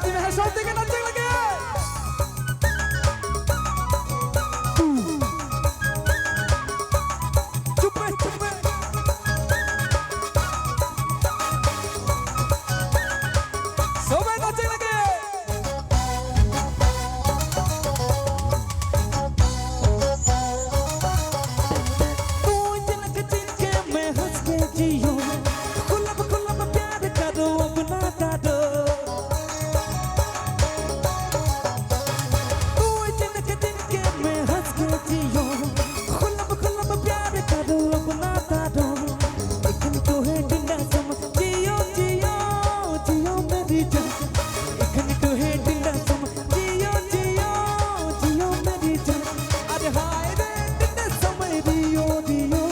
हाजी मेहर सौंप देंगे नाचने लगे चुप सोबे नाचने लगे तू जिनक जिनके मैं हंस के जियो खुलब खुलब प्यार करो अपना काटो तू जिनक जिनके मैं हंस के जियो खुलब खुलब प्यार करो अपना काटो लेकिन तो है डिंडा सम जियो जियो जियो मेरी जान लेकिन तो है डिंडा सम जियो जियो जियो मेरी जान अरे हाय रे डिंडा समय दियो दियो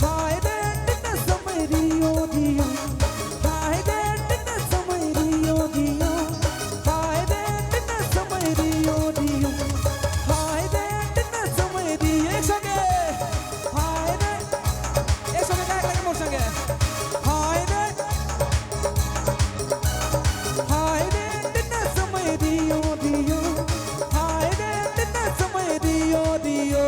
हाय रे डिंडा समय दियो दियो हाय रे डिंडा समय दियो दियो हाय रे डिंडा समय दियो दियो हाय रे डिंडा समय दियो एक संगे हाय रे एक संगे गायक लगे मोर संगे हाय रे डिंडा समय दियो दियो हाय रे डिंडा समय दियो दियो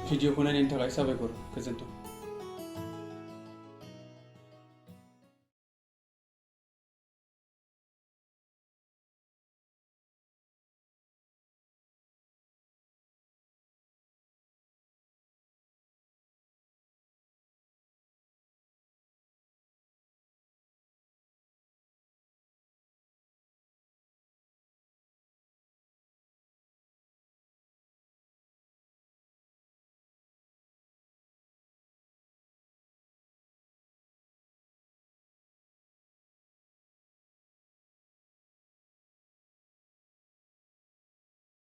भिडिअखौ नायनायनि थाखाय साबायखर गोजोन्थों।